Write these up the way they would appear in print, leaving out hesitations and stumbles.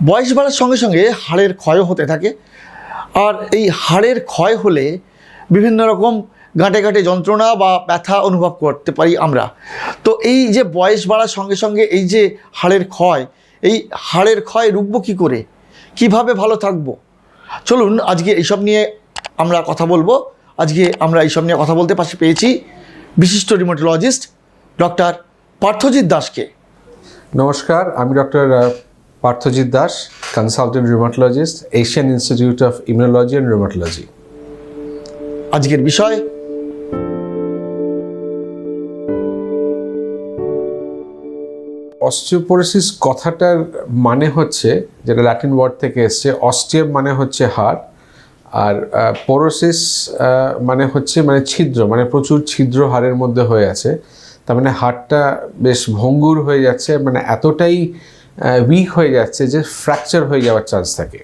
বয়স বাড়ার সঙ্গে সঙ্গে হাড়ের ক্ষয় হতে থাকে। আর এই হাড়ের ক্ষয় হলে বিভিন্ন রকম গাঁটে গাঁটে যন্ত্রণা বা ব্যথা অনুভব করতে পারি আমরা। তো এই যে বয়স বাড়ার সঙ্গে সঙ্গে এই যে হাড়ের ক্ষয়, এই হাড়ের ক্ষয় রুখবো কী করে, কিভাবে ভালো থাকবো, চলুন আজকে এইসব নিয়ে আমরা কথা বলবো। আজকে আমরা এইসব নিয়ে কথা বলতে পাশে পেয়েছি বিশিষ্ট রিউমাটোলজিস্ট ডক্টর পার্থজিৎ দাসকে। নমস্কার, আমি doctor Parthajit Das, consultant rheumatologist, Asian Institute of Immunology and Rheumatology. আজকের বিষয় অস্টিওপোরোসিস কথাটার মানে হচ্ছে, যেটা ল্যাটিন ওয়ার্ড থেকে এসছে, অস্টিয়াম মানে হচ্ছে হাড়, আর পোরোসিস মানে হচ্ছে ছিদ্র, প্রচুর ছিদ্র হাড়ের মধ্যে হয়ে আছে। তার মানে হাড়টা বেশ ভঙ্গুর হয়ে যাচ্ছে, এতটাই উইক হয়ে যাচ্ছে যে ফ্র্যাকচার হয়ে যাওয়ার চান্স থাকে।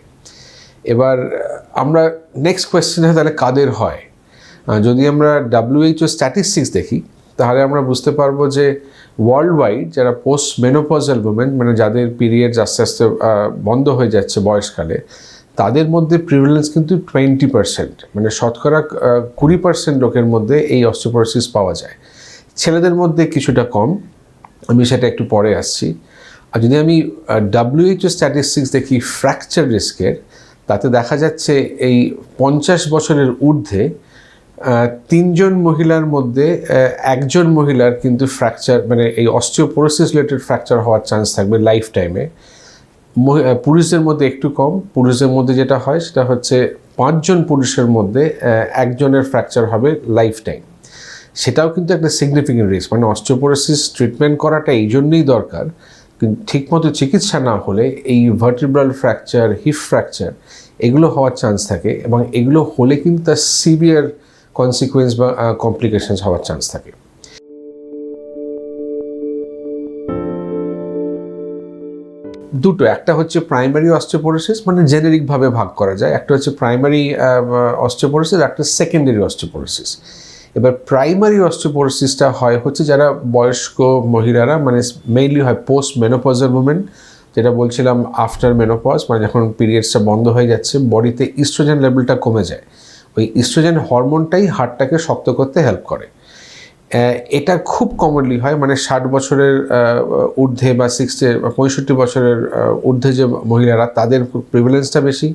এবার আমরা নেক্সট কোয়েশ্চেনে তাহলে কাদের হয়, যদি আমরা WHO স্ট্যাটিস্টিক্স দেখি তাহলে আমরা বুঝতে পারবো যে ওয়ার্ল্ড ওয়াইড যারা পোস্ট মেনোপজাল উমেন, যাদের পিরিয়ডস আস্তে আস্তে বন্ধ হয়ে যাচ্ছে বয়সকালে, তাদের মধ্যে প্রিভ্যালেন্স কিন্তু 20%, শতকরা 20% লোকের মধ্যে এই অস্টিওপোরোসিস পাওয়া যায়। ছেলেদের মধ্যে কিছুটা কম, আমি সেটা একটু পরে আসছি। আর যদি আমি WHO স্ট্যাটিস্টিক্স দেখি ফ্র্যাকচার রিস্কের, তাতে দেখা যাচ্ছে এই 50 বছরের ঊর্ধ্বে 3 জন মহিলার মধ্যে 1 জন মহিলার কিন্তু ফ্র্যাকচার, এই অস্টিওপোরোসিস রিলেটেড ফ্র্যাকচার হওয়ার চান্স থাকবে লাইফ টাইমে। পুরুষদের মধ্যে একটু কম, পুরুষদের মধ্যে যেটা হয় সেটা হচ্ছে 5 জন পুরুষের মধ্যে 1 জনের ফ্র্যাকচার হবে লাইফ টাইম। সেটাও কিন্তু একটা সিগনিফিকেন্ট রিস্ক। অস্টিওপোরোসিস ট্রিটমেন্ট করাটা এই জন্যই দরকার, কিন্তু ঠিকমতো চিকিৎসা না হলে এই ভার্টিব্রাল ফ্র্যাকচার, হিপ ফ্র্যাকচার এগুলো হওয়ার চান্স থাকে, এবং এগুলো হলে কিন্তু তার সিভিয়ার কনসিকুয়েন্স বা কমপ্লিকেশনস হওয়ার চান্স থাকে। দুটো, একটা হচ্ছে প্রাইমারি অস্টিওপোরোসিস, জেনেরিকভাবে ভাগ করা যায়, একটা হচ্ছে প্রাইমারি অস্টিওপোরোসিস, একটা সেকেন্ডারি অস্টিওপোরোসিস। এবার প্রাইমারি অস্টিওপোরোসিসটা হয় হচ্ছে যারা বয়স্ক মহিলারা, মেইনলি হয় পোস্ট মেনোপজাল উমেন, যেটা বলছিলাম আফটার মেনোপজ, যখন পিরিয়ডসটা বন্ধ হয়ে যাচ্ছে, বডিতে ইস্ট্রোজেন লেভেলটা কমে যায়। ওই ইস্ট্রোজেন হরমোনটাই হাড়টাকে শক্ত করতে হেল্প করে। এটা খুব কমনলি হয় 60 বছরের ঊর্ধ্বে বা 65 বছরের ঊর্ধ্বে যে মহিলারা, তাদের প্রিভ্যালেন্সটা বেশি,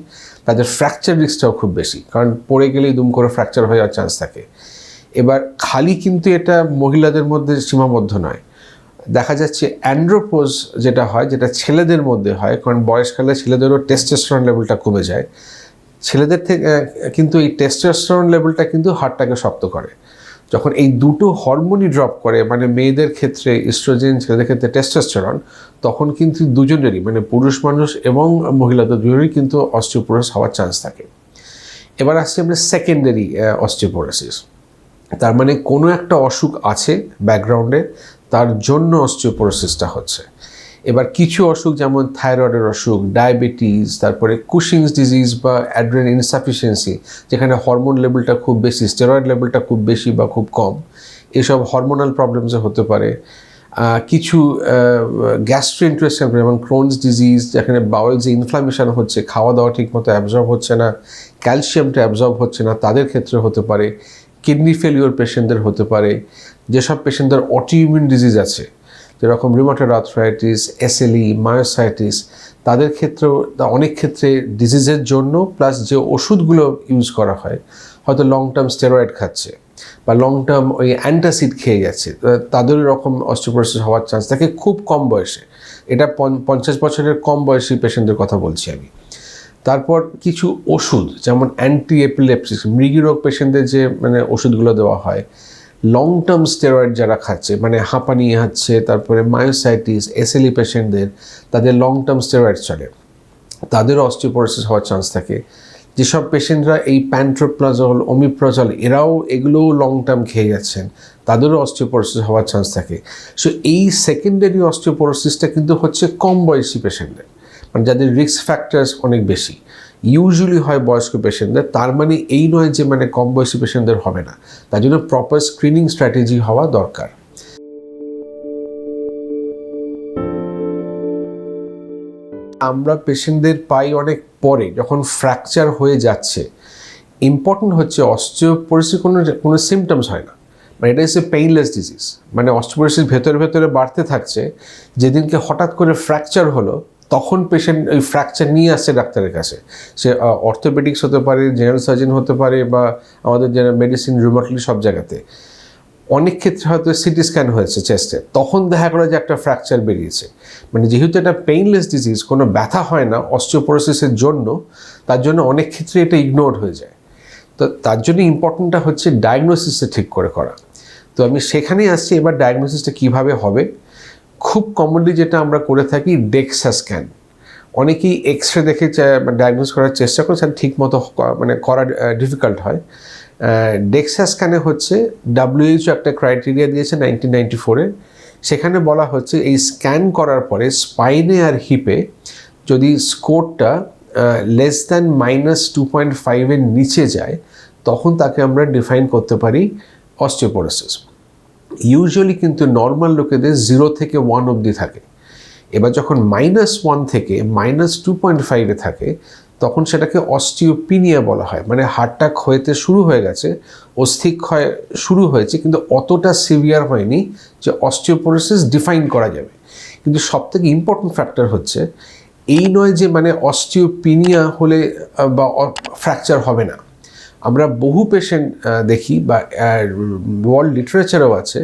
তাদের ফ্র্যাকচার রিস্কটাও খুব বেশি, কারণ পড়ে গেলেই দুম করে ফ্র্যাকচার হয়ে যাওয়ার চান্স থাকে। এবার খালি কিন্তু এটা মহিলাদের মধ্যে সীমাবদ্ধ নয়, দেখা যাচ্ছে অ্যান্ড্রোপোজ যেটা হয়, যেটা ছেলেদের মধ্যে হয়, কারণ বয়সকালে ছেলেদেরও টেস্টোস্টেরন লেভেলটা কমে যায়। ছেলেদের থেকে কিন্তু এই টেস্টোস্টেরন লেভেলটা কিন্তু হাড়টাকে শক্ত করে। যখন এই দুটো হরমোনই ড্রপ করে, মেয়েদের ক্ষেত্রে ইস্ট্রোজেন, ছেলেদের ক্ষেত্রে টেস্টোস্টেরন, তখন কিন্তু দুজনেরই, পুরুষ মানুষ এবং মহিলাদের দুজনেরই কিন্তু অস্টিওপোরোসিস হওয়ার চান্স থাকে। এবার আসছে আমরা সেকেন্ডারি অস্টিওপোরোসিস। তার কোনো একটা অসুখ আছে ব্যাকগ্রাউন্ডে, তার জন্য অস্টিওপোরোসিসটা হচ্ছে। এবার কিছু অসুখ, যেমন থাইরয়েডের অসুখ, ডায়াবেটিস, তারপরে কুশিংস ডিজিজ বা অ্যাড্রেনাল ইনসাফিসিয়েন্সি, যেখানে হরমোন লেভেলটা খুব বেশি, স্টেরয়েড লেভেলটা খুব বেশি বা খুব কম, এসব হরমোনাল প্রবলেমসে হতে পারে। কিছু গ্যাস্ট্রোইন্টেস্টাইন, যেমন ক্রোনস ডিজিজ, যেখানে বাউল যে ইনফ্লামেশন হচ্ছে, খাওয়া দাওয়া ঠিকমতো অ্যাবজর্ব হচ্ছে না, ক্যালসিয়ামটা অ্যাবজর্ব হচ্ছে না, তাদের ক্ষেত্রে হতে পারে। কিডনি ফেলিওর পেশেন্টদের হতে পারে। যেসব পেশেন্টদের অটোইমিউন ডিজিজ আছে, যেরকম রিউমাটয়েড আর্থ্রাইটিস, SLE, মায়োসাইটিস, তাদের ক্ষেত্রেও অনেক ক্ষেত্রে ডিজিজের জন্য প্লাস যে ওষুধগুলো ইউজ করা হয়, হয়তো লং টার্ম স্টেরয়েড খাচ্ছে বা লং টার্ম ওই অ্যান্টাসিড খেয়ে যাচ্ছে, তাদের এরকম অস্টিওপোরোসিস হওয়ার চান্স থাকে খুব কম বয়সে। এটা 50 বছরের কম বয়সী পেশেন্টদের কথা বলছি আমি। তারপর কিছু ওষুধ, যেমন অ্যান্টি এপিলেপসিস, মৃগীরোগ পেশেন্টদের যে ওষুধগুলো দেওয়া হয়, লং টার্ম স্টেরয়েড যারা খাচ্ছে, হাঁপানি হচ্ছে, তারপরে মায়োসাইটিস, SLE পেশেন্টদের, তাদের লং টার্ম স্টেরয়েড চলে, তাদেরও অস্টিওপোরোসিস হওয়ার চান্স থাকে। যেসব পেশেন্টরা এই প্যান্ট্রোপ্লাজল, ওমিপ্রাজল, এরাও এগুলোও লং টার্ম খেয়ে যাচ্ছেন, তাদেরও অস্টিওপোরোসিস হওয়ার চান্স থাকে। সো এই সেকেন্ডারি অস্টিওপোরোসিসটা কিন্তু হচ্ছে কম বয়সী পেশেন্টদের, যাদের রিস্ক ফ্যাক্টরস অনেক বেশি, ইউজুয়ালি হয় বয়স্ক পেশেন্টদের। তার এই নয় যে কম বয়সী পেশেন্টদের হবে না, তার জন্য প্রপার স্ক্রিনিং স্ট্র্যাটেজি হওয়া দরকার। আমরা পেশেন্টদের পাই অনেক পরে, যখন ফ্র্যাকচার হয়ে যাচ্ছে। ইম্পর্টেন্ট হচ্ছে অস্টিওপোরোসিস কোনো সিমটমস হয় না, মানে এটা হচ্ছে পেইনলেস ডিজিজ, মানে অস্টিওপোরোসিস ভেতরে ভেতরে বাড়তে থাকছে। যেদিনকে হঠাৎ করে ফ্র্যাকচার হলো, তখন পেশেন্ট ওই ফ্র্যাকচার নিয়ে আসছে ডাক্তারের কাছে। সে অর্থোপেডিক্স হতে পারে, জেনারেল সার্জন হতে পারে, বা আমাদের জেনারেল মেডিসিন, রিউমাটোলজি, সব জায়গাতে। অনেক ক্ষেত্রে হয়তো সিটি স্ক্যান হয়েছে চেস্টে, তখন দেখা গেলো যে একটা ফ্র্যাকচার বেরিয়েছে। মানে যেহেতু এটা পেইনলেস ডিজিজ, কোনো ব্যথা হয় না অস্টিওপোরোসিসের জন্য, তার জন্য অনেক ক্ষেত্রে এটা ইগনোর হয়ে যায়। তো তার জন্য ইম্পর্টেন্টটা হচ্ছে ডায়াগনোসিসটা ঠিক করে করা। তো আমি সেখানেই আসছি। এবার ডায়াগনোসিসটা কীভাবে হবে? খুব কমনলি যেটা আমরা করে থাকি, ডেক্সা স্ক্যান। অনেকেই এক্স রে দেখে ডায়াগনোস করার চেষ্টা করে, সেটা ঠিক মতো মানে করা ডিফিকাল্ট হয়। ডেক্সা স্ক্যানে হচ্ছে WHO একটা ক্রাইটেরিয়া দিয়েছে 1994-এ। সেখানে বলা হচ্ছে এই স্ক্যান করার পরে স্পাইনে আর হিপে যদি স্কোরটা লেস দ্যান -2.5-এর নিচে যায়, তখন তাকে আমরা ডিফাইন করতে পারি অস্টিওপোরোসিস। ইউজুয়ালি কিন্তু নর্মাল লোকেদের 0 থেকে 1 অবধি থাকে। এবার যখন -1 থেকে -2.5-এ থাকে, তখন সেটাকে অস্টিওপিনিয়া বলা হয়। মানে হাড়টা ক্ষয়তে শুরু হয়ে গেছে, অস্থি ক্ষয় শুরু হয়েছে, কিন্তু অতটা সিভিয়ার হয়নি যে অস্টিওপোরোসিস ডিফাইন করা যাবে। কিন্তু সবথেকে ইম্পর্টেন্ট ফ্যাক্টর হচ্ছে এই নয় যে মানে অস্টিওপিনিয়া হলে বা ফ্র্যাকচার হবে না। আমরা বহু পেশেন্ট দেখি, বা ওয়ার্ল্ড লিটারেচারও আছে,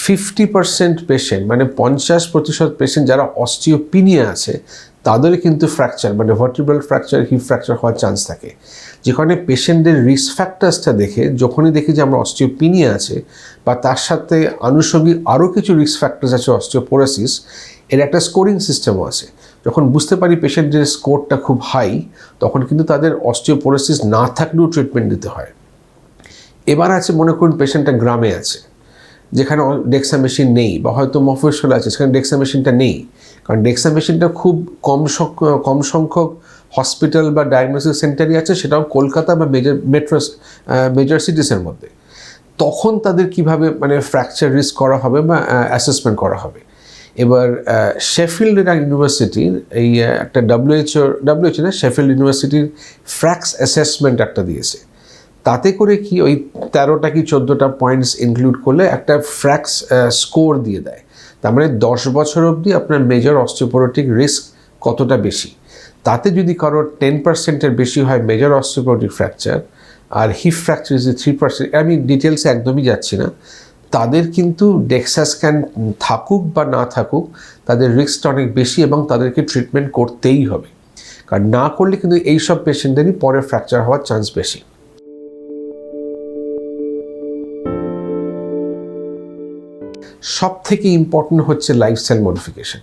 50% পেশেন্ট, মানে 50% পেশেন্ট যারা অস্টিওপিনিয়া আছে, তাদের কিন্তু ফ্র্যাকচার, মানে ভার্টিব্রাল ফ্র্যাকচার, হিপ ফ্র্যাকচার হওয়ার চান্স থাকে। যেখানে পেশেন্টদের রিস্ক ফ্যাক্টার্সটা দেখে, যখনই দেখি যে আমরা অস্টিওপিনিয়া আছে বা তার সাথে আনুষঙ্গিক আরও কিছু রিস্ক ফ্যাক্টার্স আছে অস্টিওপোরোসিস, এর একটা স্কোরিং সিস্টেমও আছে। যখন বুঝতে পারি পেশেন্টের স্কোরটা খুব হাই, তখন কিন্তু তাদের অস্টিওপোরোসিস না থাকলেও ট্রিটমেন্ট দিতে হয়। এবার আছে, মনে করুন পেশেন্টটা গ্রামে আছে, যেখানে ডেক্সা মেশিন নেই, বা হয়তো মফস্বল আছে, সেখানে ডেক্সা মেশিনটা নেই। কারণ ডেক্সা মেশিনটা খুব কম সংখ্যক হসপিটাল বা ডায়াগনোসিস সেন্টারই আছে, সেটাও কলকাতা বা মেজর সিটিসের মধ্যে। তখন তাদের কিভাবে মানে ফ্র্যাকচার রিস্ক করা হবে বা অ্যাসেসমেন্ট করা হবে? এবার শেফিল্ড ইউনিভার্সিটির এই একটা WHO না, শেফিল্ড ইউনিভার্সিটির ফ্র্যাক্স অ্যাসেসমেন্ট একটা দিয়েছে। তাতে করে কি ওই 13টা কি 14টা পয়েন্টস ইনক্লুড করলে একটা ফ্র্যাক্স স্কোর দিয়ে দেয়। তার মানে 10 বছর অবধি আপনার মেজর অস্টিওপোরোটিক রিস্ক কতটা বেশি। তাতে যদি কারোর 10%-এর বেশি হয় মেজর অস্টিওপোরোটিক ফ্র্যাকচার, আর হিপ ফ্র্যাকচার যদি 3%, আমি ডিটেলসে একদমই যাচ্ছি না, তাদের কিন্তু ডেক্সা স্ক্যান থাকুক বা না থাকুক, তাদের রিস্কটা অনেক বেশি এবং তাদেরকে ট্রিটমেন্ট করতেই হবে। কারণ না করলে কিন্তু এইসব পেশেন্টদেরই পরে ফ্র্যাকচার হওয়ার চান্স বেশি। সব থেকে ইম্পর্টেন্ট হচ্ছে লাইফস্টাইল মডিফিকেশন।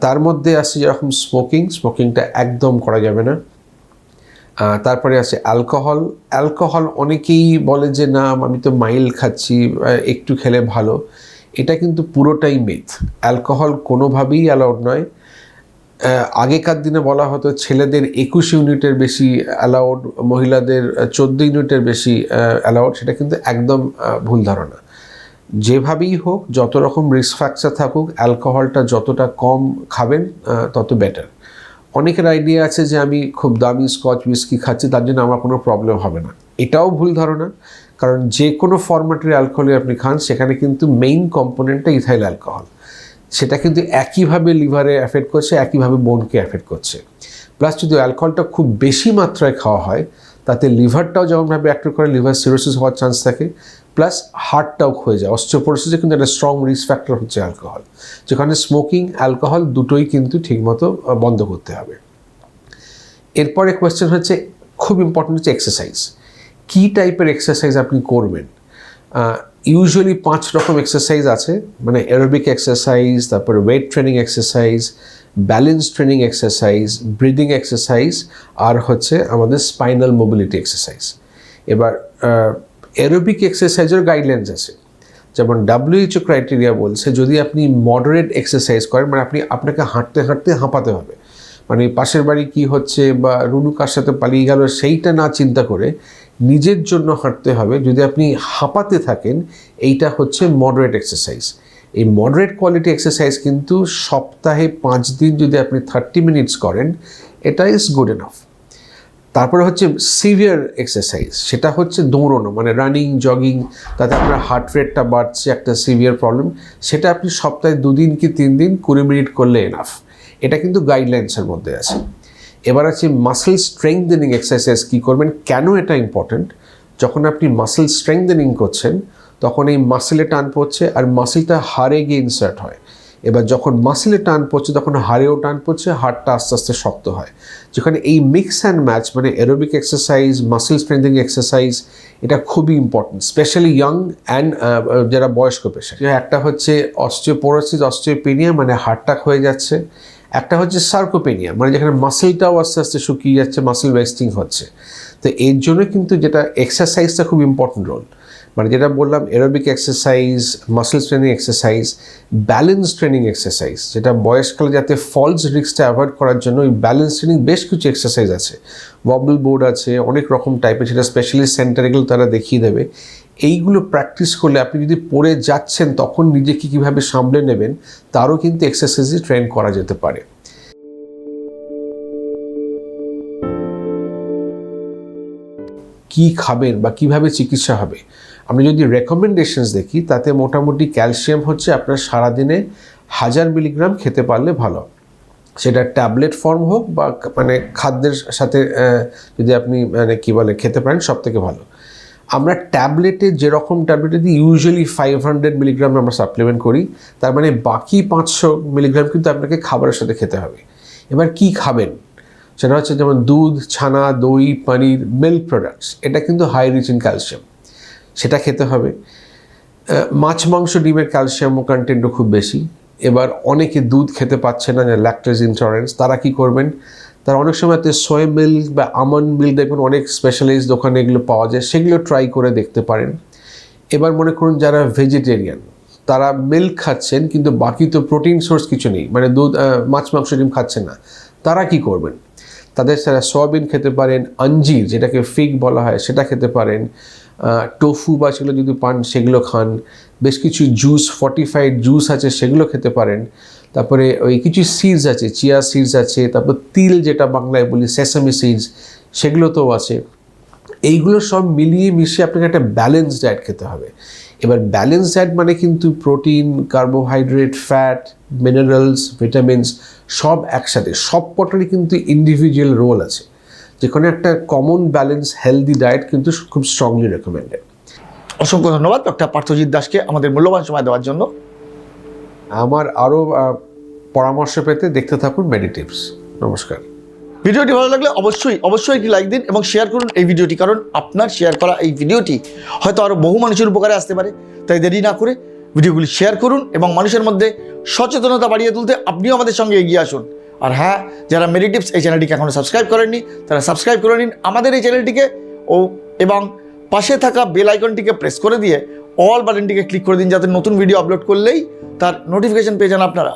তার মধ্যে আছে যেরকম স্মোকিংটা একদম করা যাবে না। তারপরে আছে অ্যালকোহল অনেকেই বলে যে না, আমি তো মাইল্ড খাচ্ছি, একটু খেলে ভালো। এটা কিন্তু পুরোটাই মিথ। অ্যালকোহল কোনোভাবেই অ্যালাউড নয়। আগেকার দিনে বলা হতো ছেলেদের 21 ইউনিটের বেশি অ্যালাউড, মহিলাদের 14 ইউনিটের বেশি অ্যালাউড। সেটা কিন্তু একদম ভুল ধারণা। যেভাবেই হোক, যত রকম রিস্ক ফ্যাক্টর থাকুক, অ্যালকোহলটা যতটা কম খাবেন তত বেটার। অনেকের আইডিয়া আছে যে আমি খুব দামি স্কচ উইস্কি খাচ্ছি, তার জন্য আমার কোনো প্রবলেম হবে না। এটাও ভুল ধারণা। কারণ যে কোনো ফরম্যাটের অ্যালকোহল আপনি খান, সেখানে কিন্তু মেইন কম্পোনেন্টটা ইথাইল অ্যালকোহল। সেটা কিন্তু একইভাবে লিভারে অ্যাফেক্ট করছে, একইভাবে বোনকে অ্যাফেক্ট করছে। প্লাস যদি অ্যালকোহলটা খুব বেশি মাত্রায় খাওয়া হয়, তাতে লিভারটাও যেমনভাবে অ্যাফেক্ট করে, লিভার সিরোসিস হওয়ার চান্স থাকে, প্লাস হার্টটাও ক্ষয়ে যায়। অস্টিওপোরোসিসে কিন্তু একটা স্ট্রং রিস্ক ফ্যাক্টর হচ্ছে অ্যালকোহল, যেখানে স্মোকিং, অ্যালকোহল দুটোই কিন্তু ঠিকমতো বন্ধ করতে হবে। এরপরে কোয়েশ্চেন হচ্ছে, খুব ইম্পর্টেন্ট হচ্ছে এক্সারসাইজ। কী টাইপের এক্সারসাইজ আপনি করবেন? ইউজুয়ালি 5 রকম এক্সারসাইজ আছে, মানে অ্যারোবিক এক্সারসাইজ, তারপরে weight training exercise, balance training exercise, breathing exercise, আর হচ্ছে আমাদের স্পাইনাল মোবিলিটি এক্সারসাইজ। এবার অ্যারোবিক এক্সারসাইজের গাইডলাইন্স আছে। যেমন WHO ক্রাইটেরিয়া বলছে, যদি আপনি মডারেট এক্সারসাইজ করেন, মানে আপনাকে হাঁটতে হাঁটতে হাঁপাতে হবে, মানে পাশের বাড়ি কি হচ্ছে বা রুনু কার সাথে পালিয়ে গেল সেইটা না চিন্তা করে নিজের জন্য হাঁটতে হবে। যদি আপনি হাঁপাতে থাকেন, এইটা হচ্ছে মডারেট এক্সারসাইজ। এই মডারেট কোয়ালিটি এক্সারসাইজ কিন্তু সপ্তাহে 5 দিন যদি আপনি 30 মিনিটস করেন, এটা ইজ গুড এনাফ। তারপরে হচ্ছে সিভিয়ার এক্সারসাইজ, সেটা হচ্ছে দৌড়ানো, মানে রানিং, জগিং, তাতে আপনার হার্ট রেটটা বাড়ছে, একটা সিভিয়ার প্রবলেম, সেটা আপনি সপ্তাহে 2 দিন কি 3 দিন 20 মিনিট করলে এনাফ। এটা কিন্তু গাইডলাইন্সের মধ্যে আছে। এবার আছে মাসেল স্ট্রেংথেনিং এক্সারসাইজ কী করবেন, কেন এটা ইম্পর্ট্যান্ট। যখন আপনি মাসেল স্ট্রেংথেনিং করছেন তখন এই মাসেলে টান পড়ছে আর মাসেলটা হাড়ে গিয়ে ইনসার্ট হয়। এবার যখন মাসেলে টান পড়ছে তখন হাড়েও টান পড়ছে, হাড়টা আস্তে আস্তে শক্ত হয়। যেখানে এই মিক্স অ্যান্ড ম্যাচ মানে aerobic exercise, muscle strengthening exercise, এটা খুবই ইম্পর্টেন্ট, স্পেশালি ইয়াং অ্যান্ড যারা বয়স্ক পেশেন্ট। একটা হচ্ছে অস্টিওপোরোসিস, অস্টিওপেনিয়া মানে হাড়টা ক্ষয়ে যাচ্ছে। একটা হচ্ছে সার্কোপেনিয়া মানে যেখানে মাসেলটাও আস্তে আস্তে শুকিয়ে যাচ্ছে, মাসেল ওয়েস্টিং হচ্ছে। তো এর জন্য কিন্তু যেটা এক্সারসাইজটা খুব ইম্পর্টেন্ট রোল, মানে যেটা বললাম aerobic exercise, muscle training exercise, balance training exercise, যেটা বয়সকালে যাতে ফলস রিস্কটা অ্যাভয়েড করার জন্য ওই ব্যালেন্স ট্রেনিং বেশ কিছু এক্সারসাইজ আছে, ওয়াবল বোর্ড আছে, অনেক রকম টাইপের, সেটা স্পেশালিস্ট সেন্টারে গেলে তারা দেখিয়ে দেবে। এইগুলো প্র্যাকটিস করলে আপনি যদি পড়ে যাচ্ছেন তখন নিজেকে কীভাবে সামলে নেবেন তারও কিন্তু এক্সারসাইজে ট্রেন করা যেতে পারে। কি খাবেন বা কিভাবে চিকিৎসা হবে, আমি যদি রেকমেন্ডেশনস দেখি তাতে মোটামুটি ক্যালসিয়াম হচ্ছে আপনার সারাদিনে 1000 মিলিগ্রাম খেতে পারলে ভালো, সেটা ট্যাবলেট ফর্ম হোক বা মানে খাদ্যের সাথে যদি আপনি মানে কী বলে খেতে পারেন সব থেকে ভালো। আমরা ট্যাবলেটে যেরকম ট্যাবলেটে দিই ইউজুয়ালি 500 মিলিগ্রাম আমরা সাপ্লিমেন্ট করি, তার মানে বাকি 500 মিলিগ্রাম কিন্তু আপনাকে খাবারের সাথে খেতে হবে। এবার কি খাবেন, সেটা হচ্ছে যেমন দুধ, ছানা, দই, পনির, মিল্ক প্রোডাক্টস, এটা কিন্তু হাই রিচ ইন ক্যালসিয়াম, সেটা খেতে হবে। মাছ, মাংস, ডিমের ক্যালসিয়াম কন্টেন্টও খুব বেশি। এবার অনেকে দুধ খেতে পাচ্ছে না, ল্যাকটোজ ইনটলারেন্স, তারা কি করবেন, তারা অনেক সময় সোয়া মিল্ক বা আমন্ড মিল্ক দেখবেন অনেক স্পেশালাইজড দোকানে এগুলো পাওয়া যায়, সেগুলো ট্রাই করে দেখতে পারেন। এবার মনে করুন যারা ভেজিটেরিয়ান তারা মিল্ক খাচ্ছেন কিন্তু বাকি তো প্রোটিন সোর্স কিছু নেই, মানে দুধ, মাছ, মাংস, ডিম খাচ্ছেন না, তারা কি করবেন, তাদের সারা সয়াবিন খেতে পারেন, অঞ্জির যেটাকে ফিগ বলা হয় সেটা খেতে পারেন, টোফু বা সেগুলো যদি পান সেগুলো খান, বেশ কিছু জুস, ফর্টিফাইড জুস আছে সেগুলো খেতে পারেন। তারপরে ওই কিছু সিডস আছে, চিয়া সিডস আছে, তারপর তিল যেটা বাংলায় বলি সেসামি সিডস, সেগুলো তো আছে। এইগুলো সব মিলিয়ে মিশিয়ে আপনাকে একটা ব্যালেন্স ডায়েট খেতে হবে। এবার ব্যালেন্স ডায়েট মানে কিন্তু protein, carbohydrate, fat, minerals, vitamins সব একসাথে, সব কটারই কিন্তু ইন্ডিভিজুয়াল রোল আছে, যেখানে একটা কমন ব্যালেন্স হেলদি ডায়েট কিন্তু খুব স্ট্রংলি রেকমেন্ডেড। অসংখ্য ধন্যবাদ ডক্টর পার্থজিৎ দাসকে আমাদের মূল্যবান সময় দেওয়ার জন্য। আমার আরও পরামর্শ পেতে দেখতে থাকুন মেডিটিভস। নমস্কার। ভিডিওটি ভালো লাগলে অবশ্যই একটি লাইক দিন এবং শেয়ার করুন এই ভিডিওটি, কারণ আপনার শেয়ার করা এই ভিডিওটি হয়তো আরও বহু মানুষের উপকারে আসতে পারে। তাই দেরি না করে ভিডিওগুলি শেয়ার করুন এবং মানুষের মধ্যে সচেতনতা বাড়িয়ে তুলতে আপনিও আমাদের সঙ্গে এগিয়ে আসুন। আর হ্যাঁ, যারা মেডিটিভস এই চ্যানেলটিকে এখনও সাবস্ক্রাইব করেননি তারা সাবস্ক্রাইব করে নিন আমাদের এই চ্যানেলটিকে, এবং পাশে থাকা বেল আইকনটিকে প্রেস করে দিয়ে অল বাটনটিকে ক্লিক করে দিন, যাতে নতুন ভিডিও আপলোড করলেই তার নোটিফিকেশন পেয়ে যান আপনারা।